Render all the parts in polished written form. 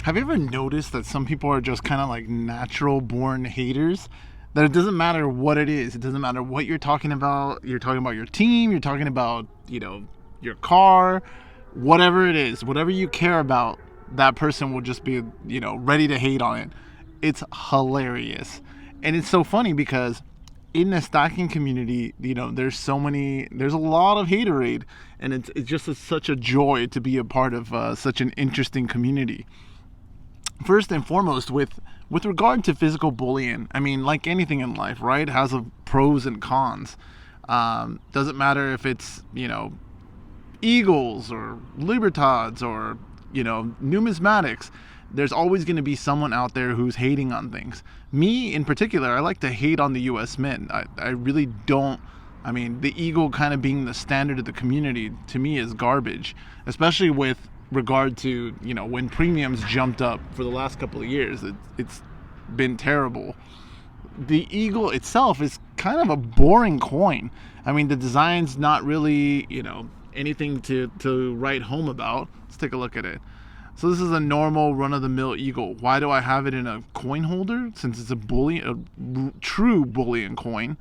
Have you ever noticed that some people are just kind of like natural born haters? That it doesn't matter what it is. It doesn't matter what you're talking about. You're talking about your team. You're talking about, your car, whatever it is, whatever you care about, that person will just be, ready to hate on it. It's hilarious. And it's so funny because in the stocking community, there's a lot of haterade, and it's just such a joy to be a part of such an interesting community. First and foremost, with regard to physical bullying, I mean, like anything in life, right, it has a pros and cons. Doesn't matter if it's Eagles or Libertads or numismatics. There's always going to be someone out there who's hating on things. Me in particular, I like to hate on the U.S. Mint. I really don't. I mean, the Eagle kind of being the standard of the community to me is garbage, especially with regard to when premiums jumped up for the last couple of years. It's been terrible. The Eagle itself is kind of a boring coin. I mean, the design's not really anything to write home about. Let's take a look at it. So this is a normal run-of-the-mill Eagle. Why do I have it in a coin holder since it's a true bullion coin?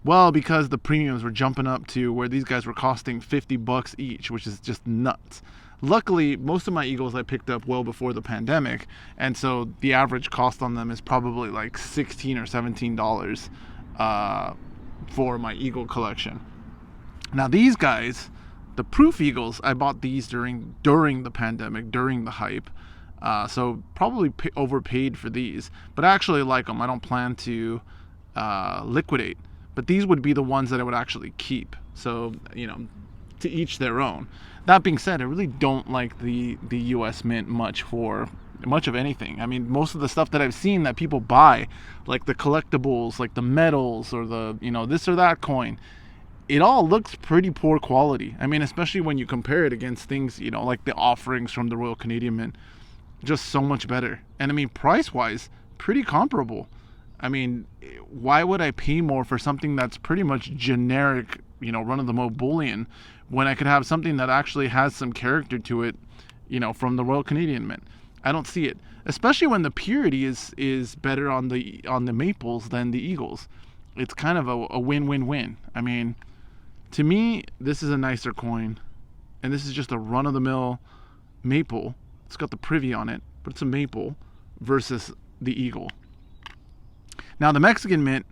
Well, because the premiums were jumping up to where these guys were costing $50 each, which is just nuts. Luckily, most of my Eagles I picked up well before the pandemic, and so the average cost on them is probably like $16 or $17 for my Eagle collection. Now these guys, the Proof Eagles, I bought these during the pandemic, during the hype. So probably overpaid for these, but I actually like them. I don't plan to liquidate, but these would be the ones that I would actually keep. So to each their own. That being said, I really don't like the U.S. Mint much of anything. I mean, most of the stuff that I've seen that people buy, like the collectibles, like the medals, or the this or that coin, it all looks pretty poor quality. I mean, especially when you compare it against things, like the offerings from the Royal Canadian Mint, just so much better. And I mean, price-wise, pretty comparable. I mean, why would I pay more for something that's pretty much generic, run-of-the-mill bullion, when I could have something that actually has some character to it, from the Royal Canadian Mint? I don't see it, especially when the purity is better on the maples than the Eagles. It's kind of a win-win-win. I mean, to me, this is a nicer coin, and this is just a run-of-the-mill maple. It's got the privy on it, but it's a maple versus the Eagle. Now, the Mexican Mint,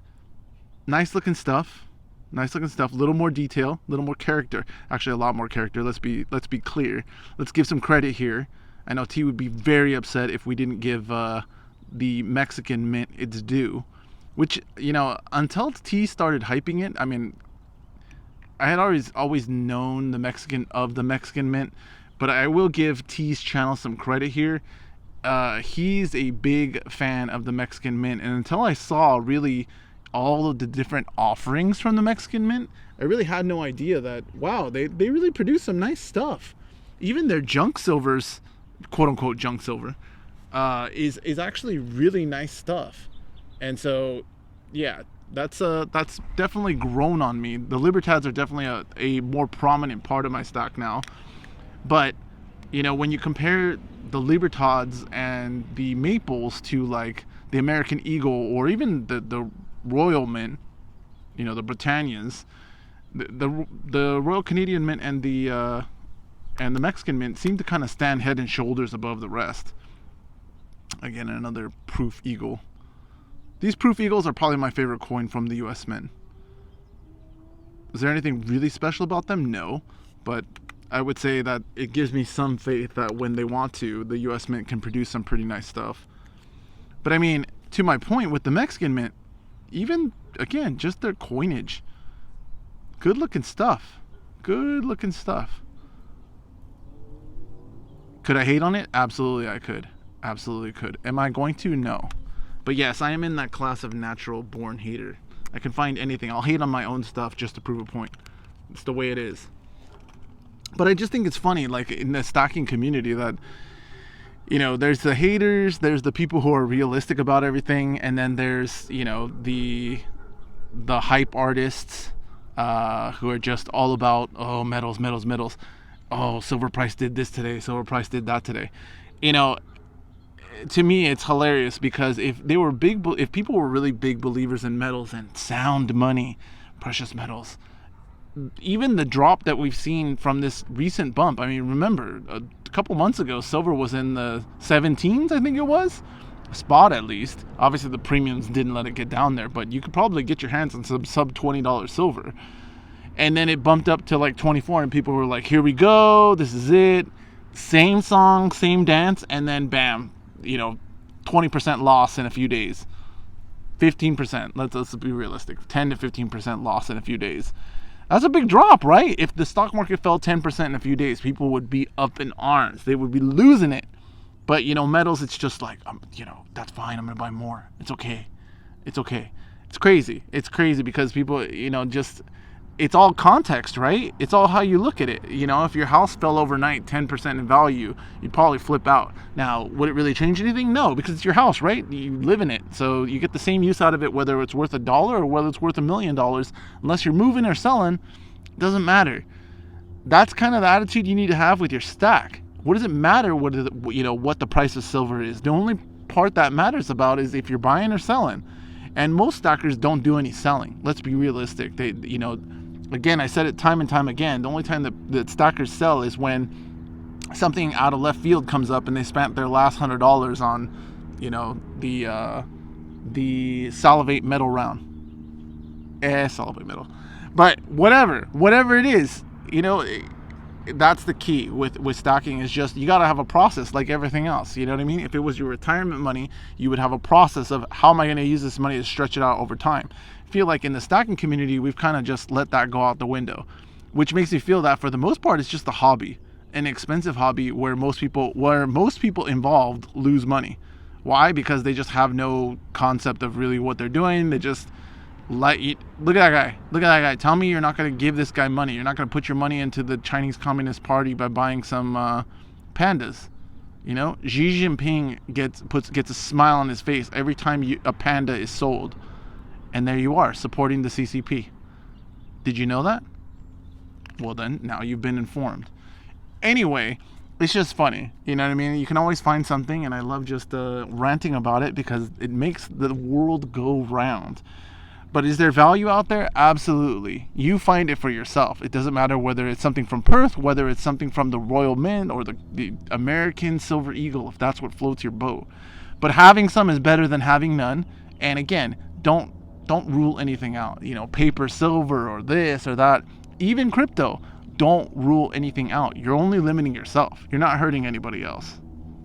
nice looking stuff. A little more detail, a little more character. Actually, a lot more character. Let's be clear. Let's give some credit here. I know T would be very upset if we didn't give the Mexican Mint its due. Which, until T started hyping it, I mean, I had always known the Mexican Mint, but I will give T's channel some credit here. He's a big fan of the Mexican Mint, and until I saw really all of the different offerings from the Mexican Mint, I really had no idea that, wow, they really produce some nice stuff. Even their junk silvers, quote unquote junk silver, is actually really nice stuff. And so, yeah, that's definitely grown on me. The Libertads are definitely a more prominent part of my stock now. But, when you compare the Libertads and the Maples to like the American Eagle or even the Royal Mint, the Britannias, the Royal Canadian Mint and the Mexican Mint seem to kind of stand head and shoulders above the rest. Again, another Proof Eagle. These Proof Eagles are probably my favorite coin from the U.S. Mint. Is there anything really special about them? No, but I would say that it gives me some faith that when they want to, the U.S. Mint can produce some pretty nice stuff. But I mean, to my point with the Mexican Mint, even, again, just their coinage, good looking stuff. Could I hate on it? Absolutely I could. Am I going to? No. But yes, I am in that class of natural born hater. I can find anything. I'll hate on my own stuff just to prove a point. It's the way it is. But I just think it's funny, like in the stocking community, that there's the haters, there's the people who are realistic about everything, and then there's the hype artists who are just all about, oh, metals. Oh, silver price did this today, silver price did that today. to me it's hilarious, because if people were really big believers in metals and sound money, precious metals, even the drop that we've seen from this recent bump. I mean, remember a couple months ago, silver was in the 17s, I think it was, spot at least. Obviously the premiums didn't let it get down there, but you could probably get your hands on some sub $20 silver. And then it bumped up to like 24, and people were like, here we go, this is it, same song, same dance, and then bam, 20% loss in a few days. 15%, let's be realistic, 10 to 15% loss in a few days. That's a big drop, right? If the stock market fell 10% in a few days, people would be up in arms. They would be losing it. But, metals, it's just like, that's fine. I'm going to buy more. It's okay. It's okay. It's crazy. It's crazy because people, it's all context, right? It's all how you look at it. If your house fell overnight 10% in value, you'd probably flip out. Now, would it really change anything? No, because it's your house, right? You live in it. So you get the same use out of it, whether it's worth $1 or whether it's worth $1 million. Unless you're moving or selling, it doesn't matter. That's kind of the attitude you need to have with your stack. What does it matter what the price of silver is? The only part that matters about is if you're buying or selling. And most stackers don't do any selling. Let's be realistic. They, again, I said it time and time again. The only time that stackers sell is when something out of left field comes up and they spent their last $100 on, the Salivate metal round. Salivate metal. But whatever it is, that's the key with stacking, is just you got to have a process like everything else. You know what I mean? If it was your retirement money, you would have a process of how am I going to use this money to stretch it out over time. I feel like in the stacking community, we've kind of just let that go out the window, which makes me feel that for the most part, it's just a hobby, an expensive hobby where most people involved lose money. Why? Because they just have no concept of really what they're doing. They just look at that guy. Tell me you're not going to give this guy money. You're not going to put your money into the Chinese Communist Party by buying some pandas. Xi Jinping gets a smile on his face every time a panda is sold, and there you are supporting the CCP. Did you know that? Well, then now you've been informed. Anyway, it's just funny. You know what I mean? You can always find something, and I love just ranting about it because it makes the world go round. But is there value out there? Absolutely. You find it for yourself. It doesn't matter whether it's something from Perth, whether it's something from the Royal Mint or the American Silver Eagle, if that's what floats your boat. But having some is better than having none. And again, don't rule anything out. Paper, silver, or this or that. Even crypto. Don't rule anything out. You're only limiting yourself. You're not hurting anybody else.